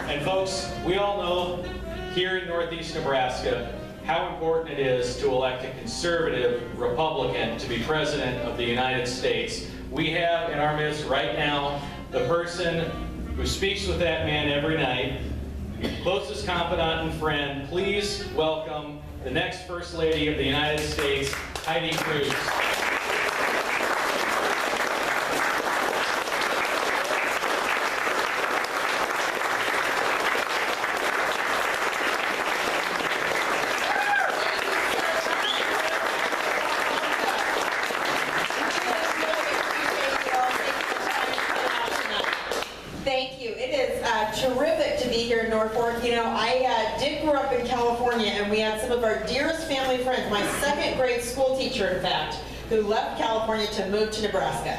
And folks, we all know here in Northeast Nebraska how important it is to elect a conservative Republican to be President of the United States. We have in our midst right now the person who speaks with that man every night, closest confidant and friend. Please welcome the next First Lady of the United States, Heidi Cruz. Thank you. It is terrific to be here in Norfolk. You know, I did grow up in California, and we had some of our dearest family friends, my second grade school teacher, in fact, who left California to move to Nebraska.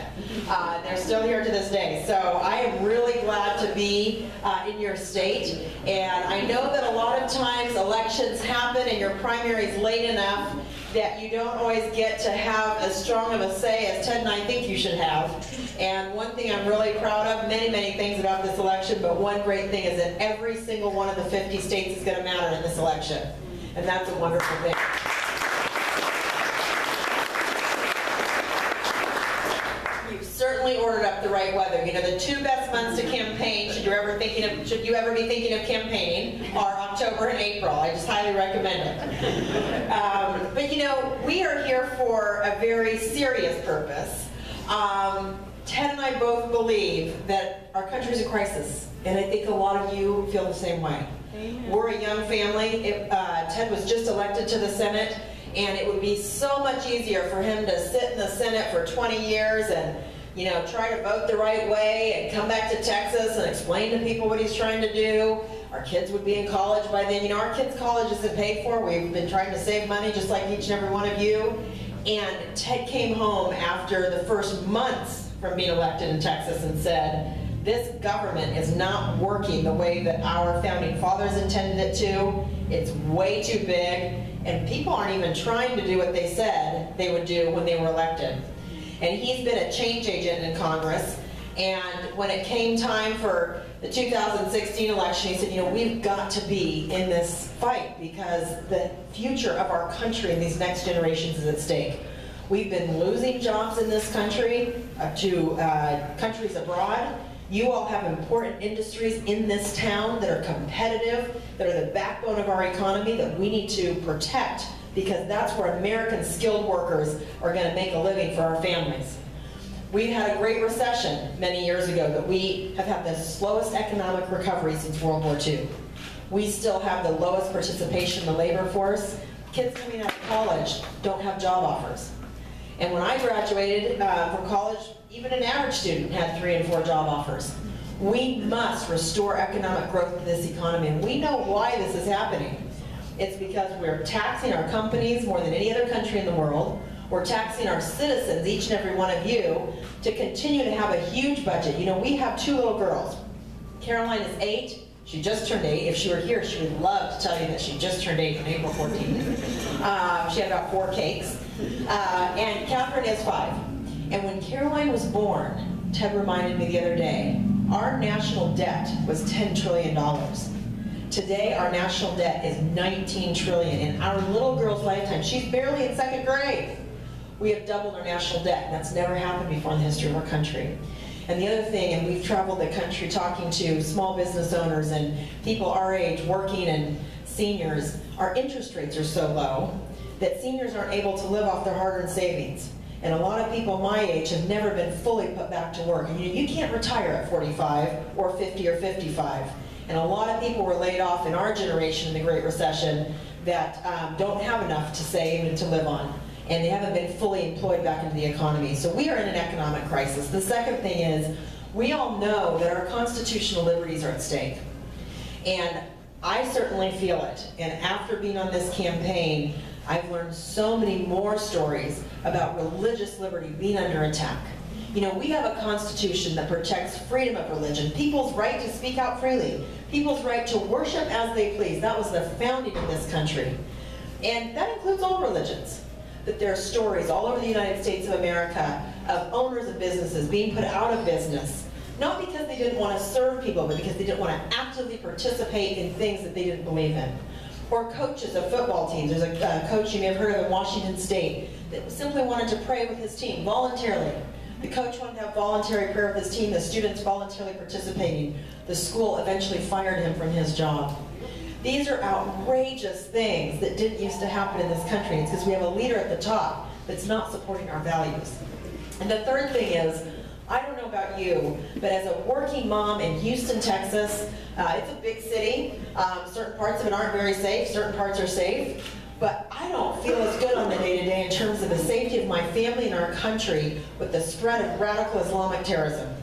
They're still here to this day. So I am really glad to be in your state. And I know that a lot of times elections happen and your primary is late enough that you don't always get to have as strong of a say as Ted and I think you should have. And one thing I'm really proud of, many, many things about this election, but one great thing is that every single one of the 50 states is going to matter in this election. And that's a wonderful thing. You've certainly ordered up the right weather. You know, the two best months to campaign, should you ever be thinking of campaigning, are October and April. I just highly recommend it. But you know, we are here for a very serious purpose. Ted and I both believe that our country's a crisis, and I think a lot of you feel the same way. Amen. We're a young family. Ted was just elected to the Senate, and it would be so much easier for him to sit in the Senate for 20 years and, you know, try to vote the right way and come back to Texas and explain to people what he's trying to do. Our kids would be in college by then. You know, our kids' college isn't paid for. We've been trying to save money just like each and every one of you. And Ted came home after the first months from being elected in Texas and said, this government is not working the way that our founding fathers intended it to. It's way too big, and people aren't even trying to do what they said they would do when they were elected. And he's been a change agent in Congress, and when it came time for the 2016 election, he said, you know, we've got to be in this fight because the future of our country and these next generations is at stake. We've been losing jobs in this country to countries abroad. You all have important industries in this town that are competitive, that are the backbone of our economy that we need to protect, because that's where American skilled workers are going to make a living for our families. We had a great recession many years ago, but we have had the slowest economic recovery since World War II. We still have the lowest participation in the labor force. Kids coming out of college don't have job offers. And when I graduated from college, even an average student had 3 and 4 job offers. We must restore economic growth to this economy, and we know why this is happening. It's because we're taxing our companies more than any other country in the world. We're taxing our citizens, each and every one of you, to continue to have a huge budget. You know, we have 2 little girls. Caroline is 8. She just turned 8. If she were here, she would love to tell you that she just turned 8 on April 14th. She had about 4 cakes. And Catherine is 5. And when Caroline was born, Ted reminded me the other day, our national debt was $10 trillion. Today, our national debt is $19 trillion. In our little girl's lifetime, she's barely in 2nd grade. We have doubled our national debt, and that's never happened before in the history of our country. And the other thing, and we've traveled the country talking to small business owners and people our age, working and seniors, our interest rates are so low that seniors aren't able to live off their hard-earned savings. And a lot of people my age have never been fully put back to work. And you can't retire at 45 or 50 or 55. And a lot of people were laid off in our generation in the Great Recession that don't have enough to save and to live on. And they haven't been fully employed back into the economy. So we are in an economic crisis. The second thing is, we all know that our constitutional liberties are at stake. And I certainly feel it. And after being on this campaign, I've learned so many more stories about religious liberty being under attack. You know, we have a constitution that protects freedom of religion, people's right to speak out freely, people's right to worship as they please. That was the founding of this country. And that includes all religions. But there are stories all over the United States of America of owners of businesses being put out of business Not because they didn't want to serve people, but because they didn't want to actively participate in things that they didn't believe in. Or coaches of football teams. There's a coach you may have heard of in Washington State that simply wanted to pray with his team voluntarily. The coach wanted to have voluntary prayer with his team, the students voluntarily participating. The school eventually fired him from his job. These are outrageous things that didn't used to happen in this country. It's because we have a leader at the top that's not supporting our values. And the third thing is, I don't know about you, but as a working mom in Houston, Texas, it's a big city. Certain parts of it aren't very safe, certain parts are safe. But I don't feel as good on the day-to-day in terms of the safety of my family and our country with the spread of radical Islamic terrorism.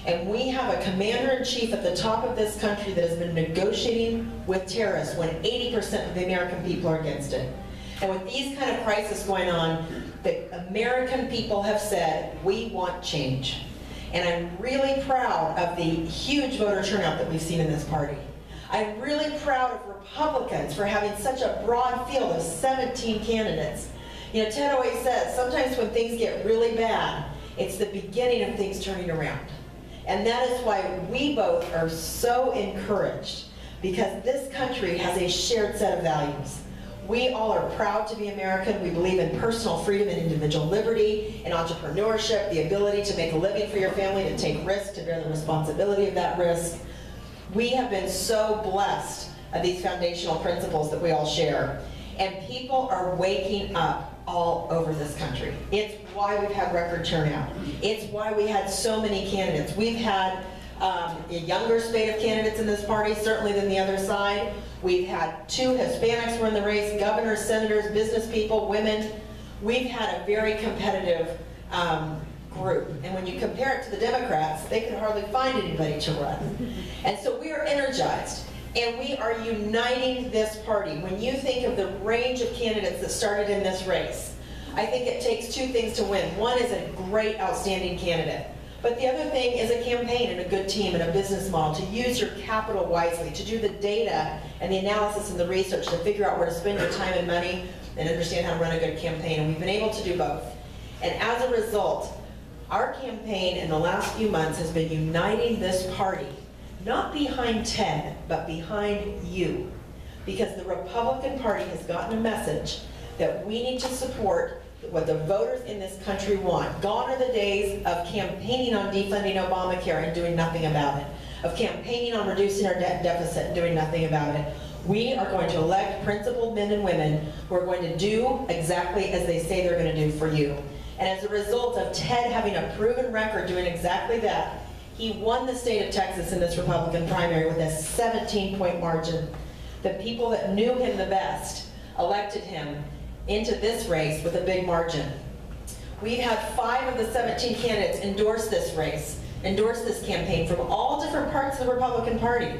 And we have a commander-in-chief at the top of this country that has been negotiating with terrorists when 80% of the American people are against it. And with these kind of crises going on, the American people have said, we want change. And I'm really proud of the huge voter turnout that we've seen in this party. I'm really proud of Republicans for having such a broad field of 17 candidates. You know, Ted always says, sometimes when things get really bad, it's the beginning of things turning around. And that is why we both are so encouraged, because this country has a shared set of values. We all are proud to be American. We believe in personal freedom and individual liberty, and entrepreneurship, the ability to make a living for your family, to take risks, to bear the responsibility of that risk. We have been so blessed of these foundational principles that we all share. And people are waking up all over this country. It's why we've had record turnout. It's why we had so many candidates. We've had a younger spate of candidates in this party, certainly than the other side. We've had 2 Hispanics were in the race, governors, senators, business people, women. We've had a very competitive group. And when you compare it to the Democrats, they could hardly find anybody to run. And so we are energized. And we are uniting this party. When you think of the range of candidates that started in this race, I think it takes 2 things to win. One is a great, outstanding candidate. But the other thing is a campaign and a good team and a business model, to use your capital wisely, to do the data and the analysis and the research to figure out where to spend your time and money and understand how to run a good campaign. And we've been able to do both. And as a result, our campaign in the last few months has been uniting this party, not behind Ted, but behind you. Because the Republican Party has gotten a message that we need to support what the voters in this country want. Gone are the days of campaigning on defunding Obamacare and doing nothing about it, of campaigning on reducing our debt deficit and doing nothing about it. We are going to elect principled men and women who are going to do exactly as they say they're going to do for you. And as a result of Ted having a proven record doing exactly that, he won the state of Texas in this Republican primary with a 17-point margin. The people that knew him the best elected him into this race with a big margin. We've had 5 of the 17 candidates endorse this race, endorse this campaign from all different parts of the Republican Party.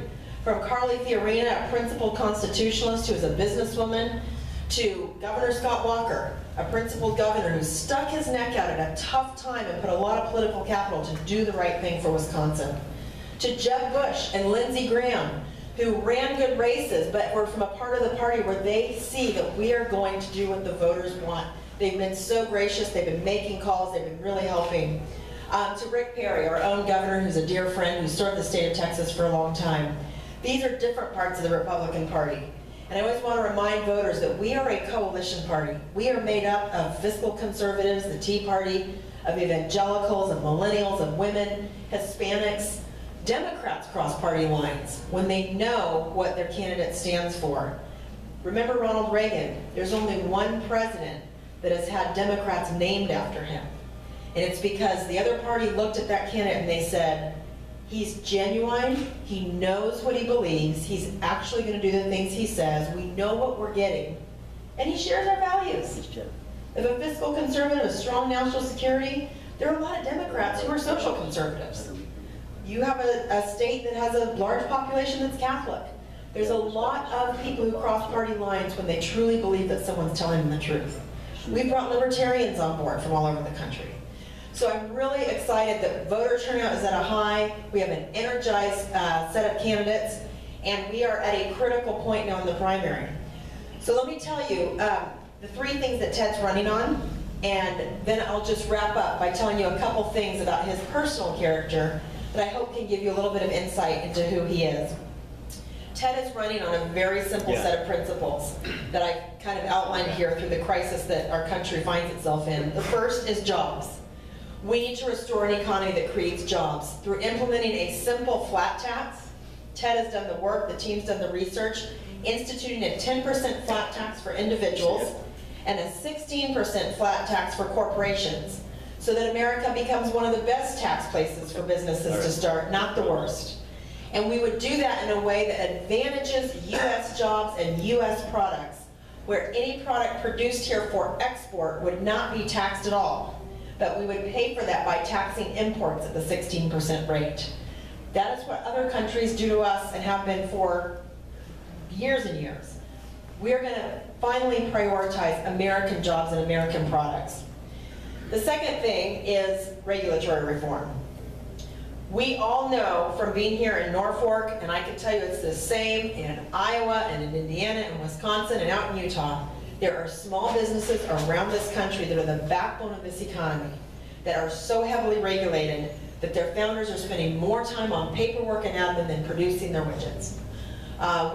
From Carly Fiorina, a principled constitutionalist who is a businesswoman, to Governor Scott Walker, a principled governor who stuck his neck out at a tough time and put a lot of political capital to do the right thing for Wisconsin, to Jeb Bush and Lindsey Graham, who ran good races but were from a part of the party where they see that we are going to do what the voters want. They've been so gracious, they've been making calls, they've been really helping. To Rick Perry, our own governor, who's a dear friend, who served the state of Texas for a long time. These are different parts of the Republican Party. And I always want to remind voters that we are a coalition party. We are made up of fiscal conservatives, the Tea Party, of evangelicals, of millennials, of women, Hispanics. Democrats cross party lines when they know what their candidate stands for. Remember Ronald Reagan? There's only one president that has had Democrats named after him. And it's because the other party looked at that candidate and they said, he's genuine, he knows what he believes, he's actually going to do the things he says, we know what we're getting, and he shares our values. If a fiscal conservative is strong national security, there are a lot of Democrats who are social conservatives. You have a state that has a large population that's Catholic. There's a lot of people who cross party lines when they truly believe that someone's telling them the truth. We've brought libertarians on board from all over the country. So I'm really excited that voter turnout is at a high. We have an energized set of candidates, and we are at a critical point now in the primary. So let me tell you the 3 things that Ted's running on, and then I'll just wrap up by telling you a couple things about his personal character that I hope can give you a little bit of insight into who he is. Ted is running on a very simple set of principles that I kind of outlined here through the crisis that our country finds itself in. The first is jobs. We need to restore an economy that creates jobs. Through implementing a simple flat tax, Ted has done the work, the team's done the research, instituting a 10% flat tax for individuals and a 16% flat tax for corporations, so that America becomes one of the best tax places for businesses to start, not the worst. And we would do that in a way that advantages U.S. jobs and U.S. products, where any product produced here for export would not be taxed at all, but we would pay for that by taxing imports at the 16% rate. That is what other countries do to us and have been for years and years. We are going to finally prioritize American jobs and American products. The second thing is regulatory reform. We all know from being here in Norfolk, and I can tell you it's the same in Iowa and in Indiana and Wisconsin and out in Utah, there are small businesses around this country that are the backbone of this economy that are so heavily regulated that their founders are spending more time on paperwork and admin than producing their widgets.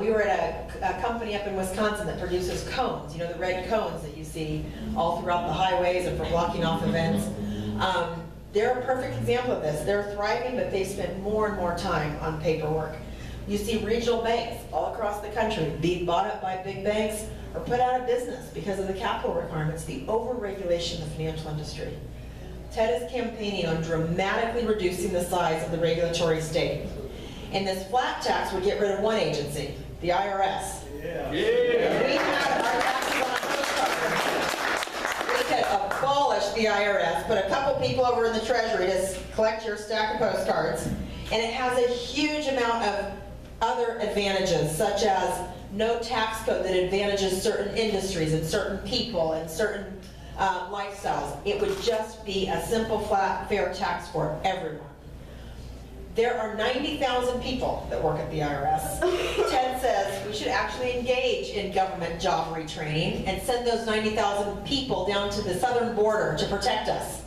We were at a company up in Wisconsin that produces cones, you know, the red cones that you see all throughout the highways and for blocking off events. They're a perfect example of this. They're thriving, but they spend more and more time on paperwork. You see regional banks all across the country being bought up by big banks or put out of business because of the capital requirements, the over-regulation of the financial industry. Ted is campaigning on dramatically reducing the size of the regulatory state. And this flat tax would get rid of one agency, the IRS. Yeah. We had our taxes on postcards. We could abolish the IRS, put a couple people over in the Treasury to collect your stack of postcards, and it has a huge amount of other advantages, such as no tax code that advantages certain industries and certain people and certain lifestyles. It would just be a simple, flat, fair tax for everyone. There are 90,000 people that work at the IRS. Ted says we should actually engage in government job retraining and send those 90,000 people down to the southern border to protect us.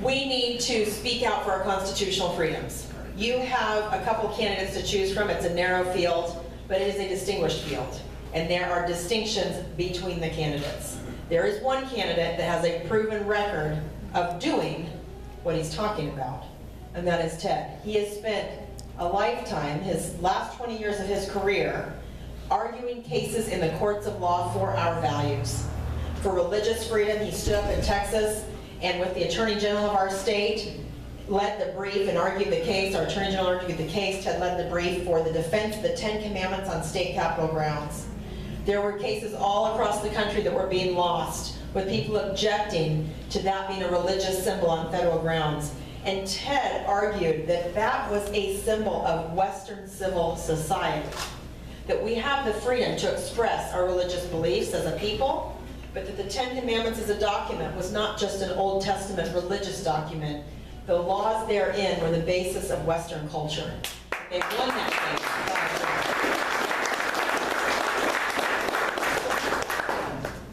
We need to speak out for our constitutional freedoms. You have a couple candidates to choose from. It's a narrow field, but it is a distinguished field. And there are distinctions between the candidates. There is one candidate that has a proven record of doing what he's talking about, and that is Ted. He has spent a lifetime, his last 20 years of his career, arguing cases in the courts of law for our values. For religious freedom, he stood up in Texas and with the Attorney General of our state, led the brief and argued the case. Our Attorney General argued the case. Ted led the brief for the defense of the 10 Commandments on state capitol grounds. There were cases all across the country that were being lost, with people objecting to that being a religious symbol on federal grounds. And Ted argued that that was a symbol of Western civil society, that we have the freedom to express our religious beliefs as a people, but that the 10 Commandments as a document was not just an Old Testament religious document. The laws therein were the basis of Western culture. They won that case.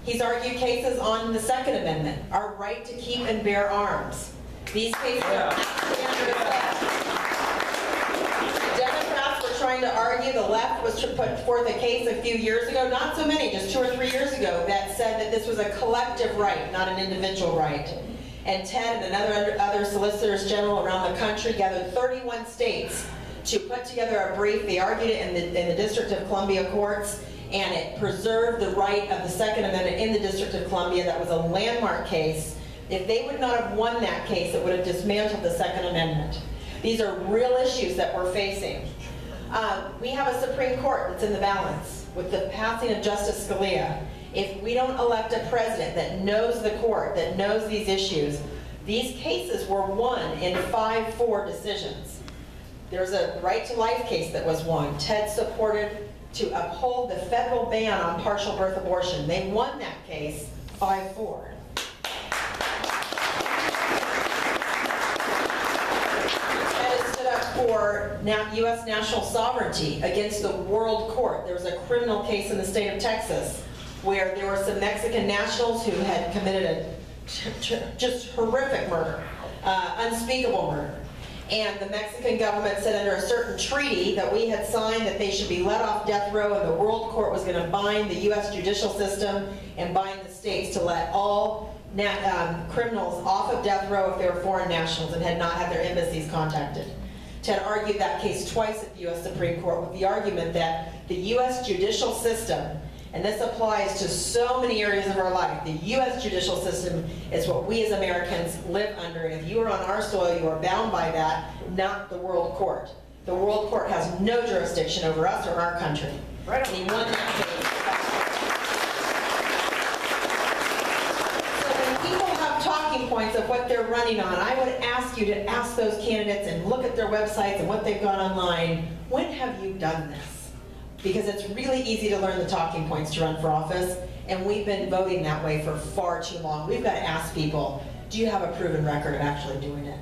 He's argued cases on the Second Amendment, our right to keep and bear arms. These cases are actually under attack. Democrats were trying to argue, the left was to put forth a case a few years ago, not so many, just 2 or 3 years ago, that said that this was a collective right, not an individual right. And Ted and other solicitors general around the country gathered 31 states to put together a brief. They argued it in the District of Columbia courts, and it preserved the right of the Second Amendment in the District of Columbia. That was a landmark case. If they would not have won that case, it would have dismantled the Second Amendment. These are real issues that we're facing. We have a Supreme Court that's in the balance with the passing of Justice Scalia. If we don't elect a president that knows the court, that knows these issues, these cases were won in 5-4 decisions. There's a right to life case that was won. Ted supported to uphold the federal ban on partial birth abortion. They won that case 5-4. Ted stood up for U.S. national sovereignty against the world court. There was a criminal case in the state of Texas where there were some Mexican nationals who had committed just horrific murder, unspeakable murder. And the Mexican government said under a certain treaty that we had signed that they should be let off death row, and the World Court was going to bind the U.S. judicial system and bind the states to let all criminals off of death row if they were foreign nationals and had not had their embassies contacted. Ted argued that case twice at the U.S. Supreme Court with the argument that the U.S. judicial system, and this applies to so many areas of our life, the U.S. judicial system is what we as Americans live under, and if you are on our soil, you are bound by that, not the World Court. The World Court has no jurisdiction over us or our country. Right. And he won that case. So when people have talking points of what they're running on, I would ask you to ask those candidates and look at their websites and what they've got online, when have you done this? Because it's really easy to learn the talking points to run for office, and we've been voting that way for far too long. We've got to ask people, do you have a proven record of actually doing it?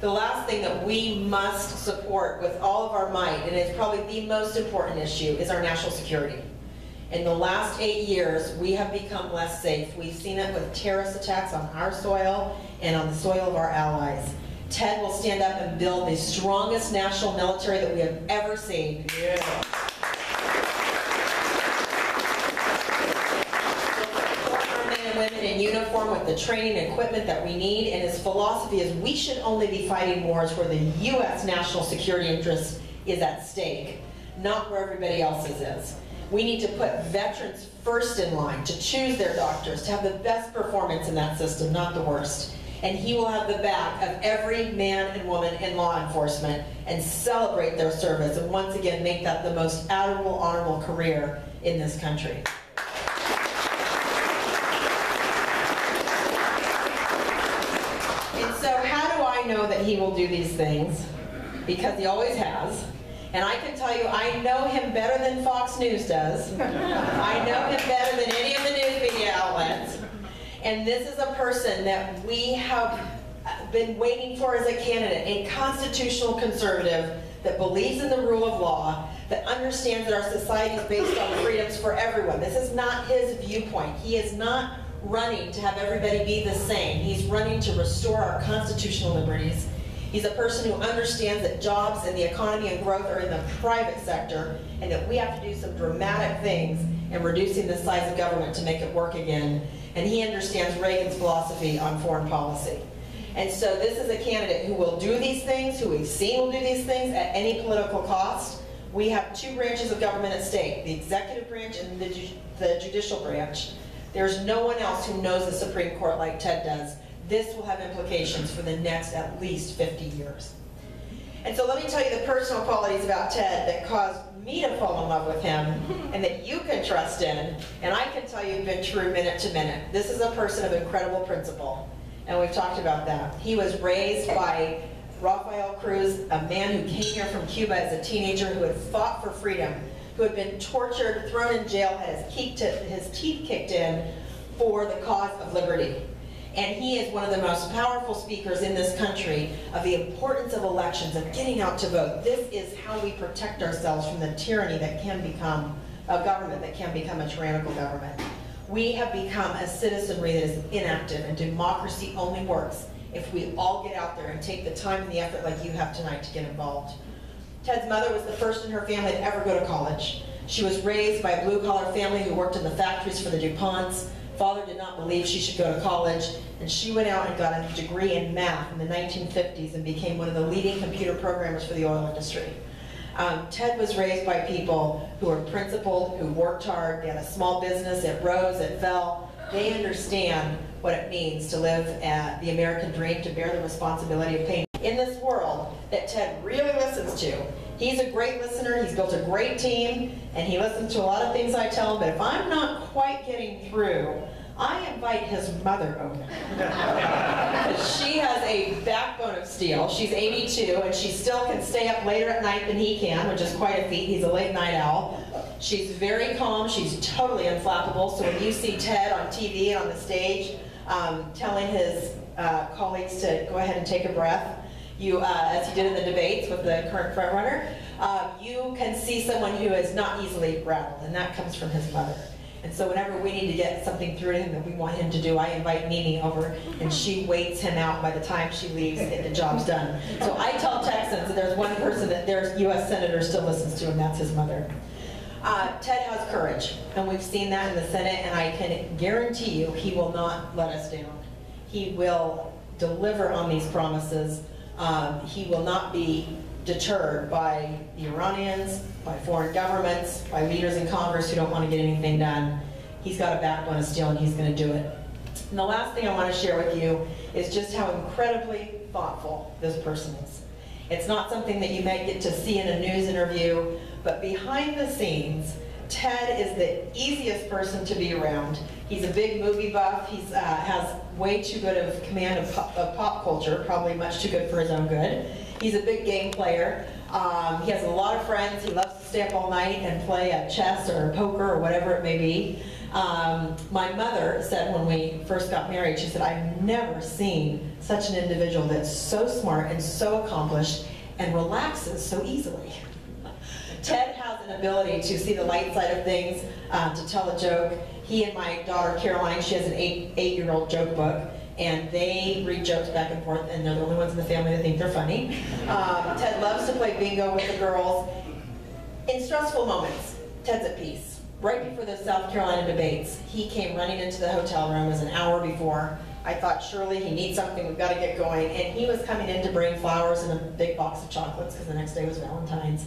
The last thing that we must support with all of our might, and it's probably the most important issue, is our national security. In the last 8 years, we have become less safe. We've seen it with terrorist attacks on our soil and on the soil of our allies. Ted will stand up and build the strongest national military that we have ever seen. Yeah. Women in uniform with the training and equipment that we need, and his philosophy is we should only be fighting wars where the U.S. national security interest is at stake, not where everybody else's is. We need to put veterans first in line, to choose their doctors, to have the best performance in that system, not the worst. And he will have the back of every man and woman in law enforcement and celebrate their service, and once again make that the most admirable, honorable career in this country. So how do I know that he will do these things? Because he always has. And I can tell you, I know him better than Fox News does. I know him better than any of the news media outlets. And this is a person that we have been waiting for as a candidate, a constitutional conservative that believes in the rule of law, that understands that our society is based on freedoms for everyone. This is not his viewpoint. He is not running to have everybody be the same. He's running to restore our constitutional liberties. He's a person who understands that jobs and the economy and growth are in the private sector, and that we have to do some dramatic things in reducing the size of government to make it work again. And he understands Reagan's philosophy on foreign policy. And so this is a candidate who will do these things, who we've seen will do these things at any political cost. We have two branches of government at stake, the executive branch and the judicial branch. There's no one else who knows the Supreme Court like Ted does. This will have implications for the next at least 50 years. And so let me tell you the personal qualities about Ted that caused me to fall in love with him and that you can trust in. And I can tell you have been true minute to minute. This is a person of incredible principle. And we've talked about that. He was raised by Heidi Cruz, a man who came here from Cuba as a teenager who had fought for freedom, who had been tortured, thrown in jail, had his teeth kicked in for the cause of liberty. And he is one of the most powerful speakers in this country of the importance of elections, of getting out to vote. This is how we protect ourselves from the tyranny that can become a government, that can become a tyrannical government. We have become a citizenry that is inactive, and democracy only works if we all get out there and take the time and the effort like you have tonight to get involved. Ted's mother was the first in her family to ever go to college. She was raised by a blue-collar family who worked in the factories for the DuPonts. Father did not believe she should go to college, and she went out and got a degree in math in the 1950s and became one of the leading computer programmers for the oil industry. Ted was raised by people who were principled, who worked hard. They had a small business, it rose, it fell. They understand what it means to live the American dream, to bear the responsibility of paying. In this world that Ted really listens to, he's a great listener, he's built a great team, and he listens to a lot of things I tell him, but if I'm not quite getting through, I invite his mother over. She has a backbone of steel. She's 82, and she still can stay up later at night than he can, which is quite a feat. He's a late night owl. She's very calm. She's totally unflappable. So when you see Ted on TV and on the stage telling his colleagues to go ahead and take a breath, as he did in the debates with the current frontrunner, you can see someone who is not easily rattled, and that comes from his mother. And so whenever we need to get something through to him that we want him to do, I invite Mimi over, and she waits him out. By the time she leaves, and the job's done. So I tell Texans that there's one person that their U.S. Senator still listens to, and that's his mother. Ted has courage, and we've seen that in the Senate, and I can guarantee you he will not let us down. He will deliver on these promises. He will not be deterred by the Iranians, by foreign governments, by leaders in Congress who don't want to get anything done. He's got a backbone of steel, and he's going to do it. And the last thing I want to share with you is just how incredibly thoughtful this person is. It's not something that you might get to see in a news interview, but behind the scenes, Ted is the easiest person to be around. He's a big movie buff. He has way too good of command of pop culture, probably much too good for his own good. He's a big game player. He has a lot of friends. He loves to stay up all night and play chess or poker or whatever it may be. My mother said when we first got married, she said, I've never seen such an individual that's so smart and so accomplished and relaxes so easily. Ted has an ability to see the light side of things, to tell a joke. He and my daughter Caroline, she has an eight-year-old joke book, and they read jokes back and forth, and they're the only ones in the family that think they're funny. Ted loves to play bingo with the girls. In stressful moments, Ted's at peace. Right before the South Carolina debates, he came running into the hotel room. It was an hour before. I thought, surely he needs something, we've got to get going. And he was coming in to bring flowers and a big box of chocolates, because the next day was Valentine's.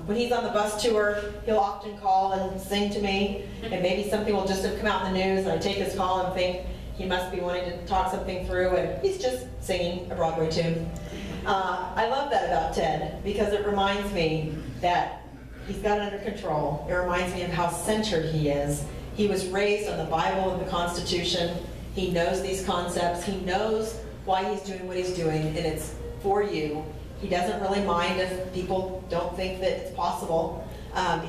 When he's on the bus tour, he'll often call and sing to me, and maybe something will just have come out in the news, and I take his call and think he must be wanting to talk something through, and he's just singing a Broadway tune. I love that about Ted, because it reminds me that he's got it under control. It reminds me of how centered he is. He was raised on the Bible and the Constitution. He knows these concepts. He knows why he's doing what he's doing, and it's for you. He doesn't really mind if people don't think that it's possible.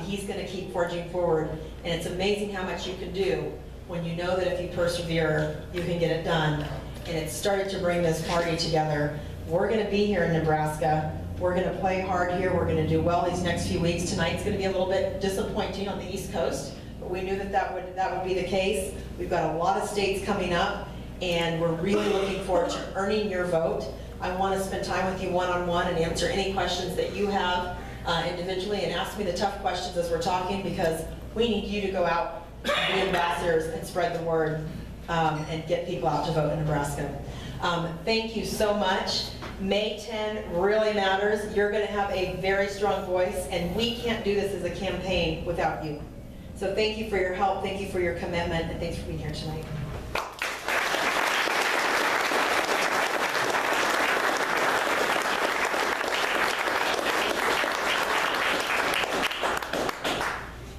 He's going to keep forging forward, and it's amazing how much you can do when you know that if you persevere, you can get it done. And it started to bring this party together. We're going to be here in Nebraska. We're going to play hard here. We're going to do well these next few weeks. Tonight's going to be a little bit disappointing on the East Coast, but we knew that that would be the case. We've got a lot of states coming up, and we're really looking forward to earning your vote. I want to spend time with you one-on-one and answer any questions that you have individually, and ask me the tough questions as we're talking, because we need you to go out, be ambassadors, and spread the word, and get people out to vote in Nebraska. Thank you so much. May 10 really matters. You're going to have a very strong voice, and we can't do this as a campaign without you. So thank you for your help, thank you for your commitment, and thanks for being here tonight.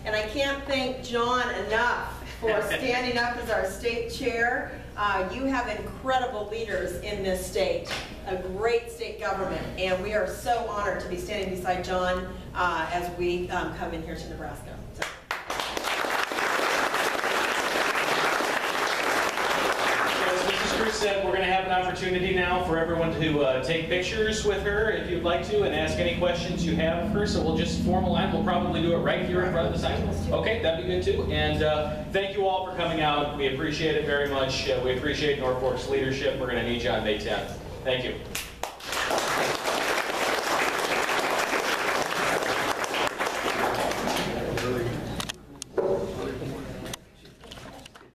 And I can't thank John enough for standing up as our state chair. You have incredible leaders in this state, a great state government, and we are so honored to be standing beside John as we come in here to Nebraska. So. As Mrs. Cruz said, we're going to have an opportunity now for everyone to take pictures with her if you'd like to, and ask any questions you have of her. So we'll just form a line. We'll probably do it right here in front of the sign. Okay, that'd be good too. And thank you all for coming out. We appreciate it very much. We appreciate Norfolk's leadership. We're going to need you on May 10th. Thank you.